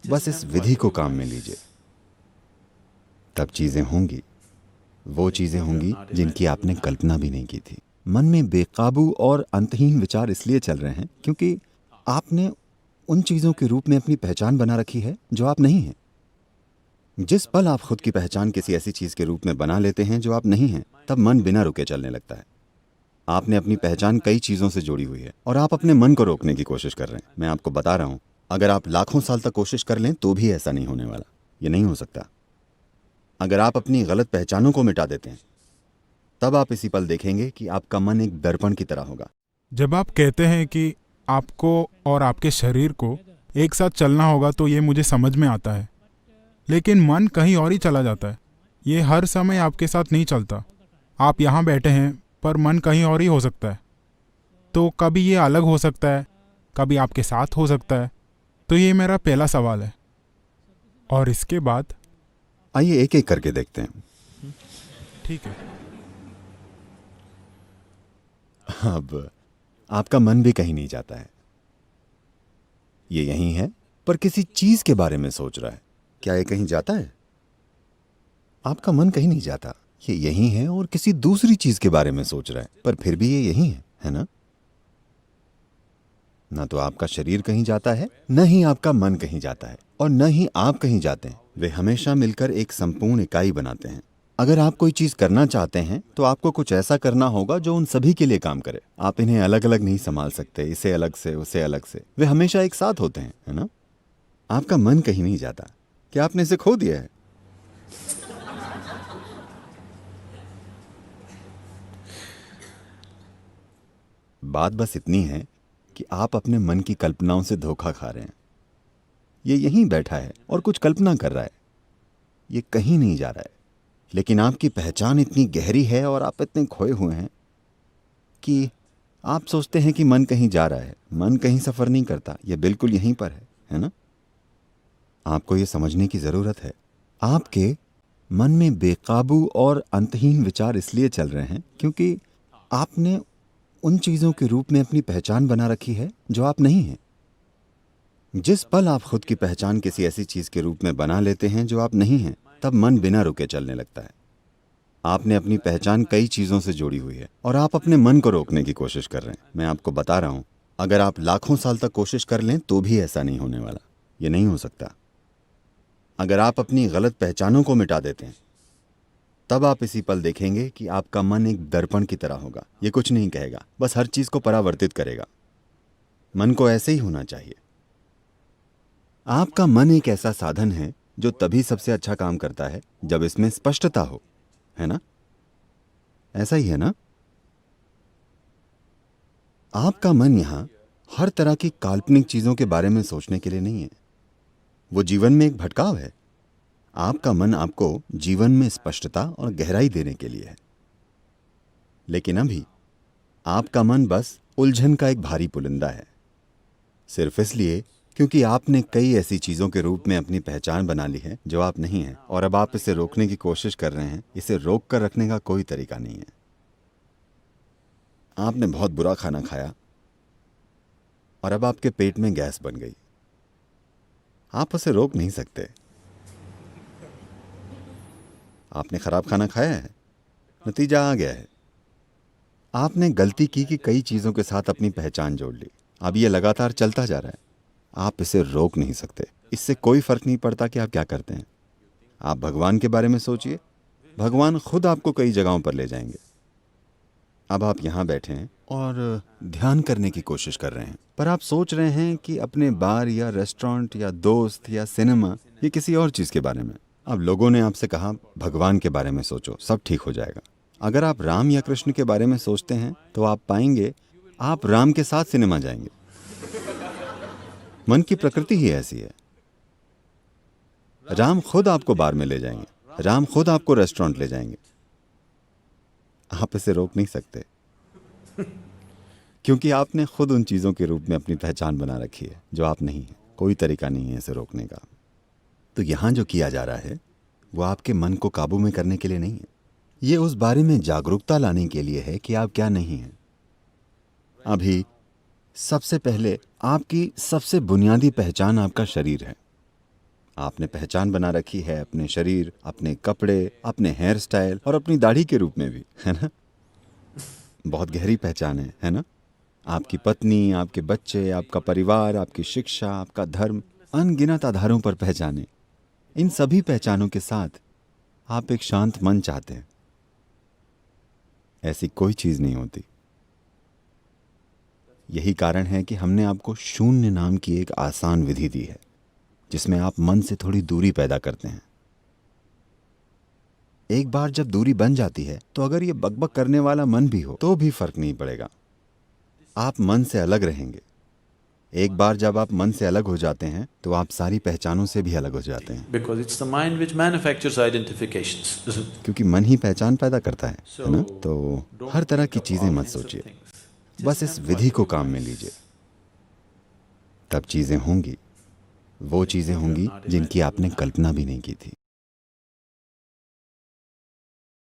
बस इस विधि को काम में लीजिए, तब चीजें होंगी, वो चीजें होंगी जिनकी आपने कल्पना भी नहीं की थी। मन में बेकाबू और अंतहीन विचार इसलिए चल रहे हैं क्योंकि आपने उन चीजों के रूप में अपनी पहचान बना रखी है जो आप नहीं हैं। जिस पल आप खुद की पहचान किसी ऐसी चीज के रूप में बना लेते हैं जो आप नहीं हैं, तब मन बिना रुके चलने लगता है। आपने अपनी पहचान कई चीजों से जोड़ी हुई है और आप अपने मन को रोकने की कोशिश कर रहे हैं। मैं आपको बता रहा हूं, अगर आप लाखों साल तक कोशिश कर लें तो भी ऐसा नहीं होने वाला। ये नहीं हो सकता। अगर आप अपनी गलत पहचानों को मिटा देते हैं, तब आप इसी पल देखेंगे कि आपका मन एक दर्पण की तरह होगा। जब आप कहते हैं कि आपको और आपके शरीर को एक साथ चलना होगा तो ये मुझे समझ में आता है, लेकिन मन कहीं और ही चला जाता है। ये हर समय आपके साथ नहीं चलता। आप यहाँ बैठे हैं पर मन कहीं और ही हो सकता है। तो कभी ये अलग हो सकता है, कभी आपके साथ हो सकता है। तो ये मेरा पहला सवाल है। और इसके बाद आइए एक एक करके देखते हैं। ठीक है। अब आपका मन भी कहीं नहीं जाता है। ये यहीं है, पर किसी चीज के बारे में सोच रहा है। क्या ये कहीं जाता है? आपका मन कहीं नहीं जाता। ये यहीं है और किसी दूसरी चीज के बारे में सोच रहा है, पर फिर भी ये यहीं है ना? ना तो आपका शरीर कहीं जाता है, न ही आपका मन कहीं जाता है, और न ही आप कहीं जाते हैं। वे हमेशा मिलकर एक संपूर्ण इकाई बनाते हैं। अगर आप कोई चीज करना चाहते हैं तो आपको कुछ ऐसा करना होगा जो उन सभी के लिए काम करे। आप इन्हें अलग अलग नहीं संभाल सकते, इसे अलग से उसे अलग से। वे हमेशा एक साथ होते हैं, है ना? आपका मन कहीं नहीं जाता। क्या आपने इसे खो दिया है? बात बस इतनी है कि आप अपने मन की कल्पनाओं से धोखा खा रहे हैं। ये यहीं बैठा है और कुछ कल्पना कर रहा है। ये कहीं नहीं जा रहा है। लेकिन आपकी पहचान इतनी गहरी है और आप इतने खोए हुए हैं कि आप सोचते हैं कि मन कहीं जा रहा है। मन कहीं सफर नहीं करता, यह बिल्कुल यहीं पर है ना? आपको यह समझने की जरूरत है। आपके मन में बेकाबू और अंतहीन विचार इसलिए चल रहे हैं क्योंकि आपने उन चीजों के रूप में अपनी पहचान बना रखी है जो आप नहीं हैं। जिस पल आप खुद की पहचान किसी ऐसी चीज के रूप में बना लेते हैं जो आप नहीं हैं, तब मन बिना रुके चलने लगता है। आपने अपनी पहचान कई चीजों से जोड़ी हुई है और आप अपने मन को रोकने की कोशिश कर रहे हैं। मैं आपको बता रहा हूं, अगर आप लाखों साल तक कोशिश कर लें तो भी ऐसा नहीं होने वाला। ये नहीं हो सकता। अगर आप अपनी गलत पहचानों को मिटा देते हैं, तब आप इसी पल देखेंगे कि आपका मन एक दर्पण की तरह होगा। ये कुछ नहीं कहेगा, बस हर चीज को परावर्तित करेगा। मन को ऐसे ही होना चाहिए। आपका मन एक ऐसा साधन है जो तभी सबसे अच्छा काम करता है जब इसमें स्पष्टता हो, है ना? ऐसा ही है ना? आपका मन यहां हर तरह की काल्पनिक चीजों के बारे में सोचने के लिए नहीं है। वो जीवन में एक भटकाव है। आपका मन आपको जीवन में स्पष्टता और गहराई देने के लिए है। लेकिन अभी आपका मन बस उलझन का एक भारी पुलिंदा है, सिर्फ इसलिए क्योंकि आपने कई ऐसी चीजों के रूप में अपनी पहचान बना ली है जो आप नहीं हैं, और अब आप इसे रोकने की कोशिश कर रहे हैं। इसे रोक कर रखने का कोई तरीका नहीं है। आपने बहुत बुरा खाना खाया और अब आपके पेट में गैस बन गई। आप उसे रोक नहीं सकते। आपने खराब खाना खाया है, नतीजा आ गया है। आपने गलती की कि कई चीजों के साथ अपनी पहचान जोड़ ली। अब यह लगातार चलता जा रहा है। आप इसे रोक नहीं सकते। इससे कोई फर्क नहीं पड़ता कि आप क्या करते हैं। आप भगवान के बारे में सोचिए। भगवान खुद आपको कई जगहों पर ले जाएंगे। अब आप यहां बैठे हैं और ध्यान करने की कोशिश कर रहे हैं, पर आप सोच रहे हैं कि अपने बार या रेस्टोरेंट या दोस्त या सिनेमा या किसी और चीज के बारे में। अब लोगों ने आपसे कहा भगवान के बारे में सोचो, सब ठीक हो जाएगा। अगर आप राम या कृष्ण के बारे में सोचते हैं तो आप पाएंगे आप राम के साथ सिनेमा जाएंगे। मन की प्रकृति ही ऐसी है। राम खुद आपको बार में ले जाएंगे, राम खुद आपको रेस्टोरेंट ले जाएंगे। आप इसे रोक नहीं सकते क्योंकि आपने खुद उन चीजों के रूप में अपनी पहचान बना रखी है जो आप नहीं हैं। कोई तरीका नहीं है इसे रोकने का। तो यहां जो किया जा रहा है वो आपके मन को काबू में करने के लिए नहीं है। ये उस बारे में जागरूकता लाने के लिए है कि आप क्या नहीं हैं। अभी सबसे पहले आपकी सबसे बुनियादी पहचान आपका शरीर है। आपने पहचान बना रखी है अपने शरीर, अपने कपड़े, अपने हेयर स्टाइल और अपनी दाढ़ी के रूप में भी, है ना? बहुत गहरी पहचान है ना? आपकी पत्नी, आपके बच्चे, आपका परिवार, आपकी शिक्षा, आपका धर्म, अनगिनत आधारों पर पहचाने। इन सभी पहचानों के साथ आप एक शांत मन चाहते हैं। ऐसी कोई चीज नहीं होती। यही कारण है कि हमने आपको शून्य नाम की एक आसान विधि दी है, जिसमें आप मन से थोड़ी दूरी पैदा करते हैं। एक बार जब दूरी बन जाती है तो अगर ये बकबक करने वाला मन भी हो तो भी फर्क नहीं पड़ेगा, आप मन से अलग रहेंगे। एक बार जब आप मन से अलग हो जाते हैं तो आप सारी पहचानों से भी अलग हो जाते हैं, Because it's the mind which manufactures identifications, isn't it? क्योंकि मन ही पहचान पैदा करता है ना? So, तो don't हर तरह think की of चीजें all मत kinds of सोचिए, things. बस Just इस employ विधि को your काम में minds. लीजिए। तब चीजें होंगी, वो चीजें होंगी जिनकी आपने कल्पना भी नहीं की थी।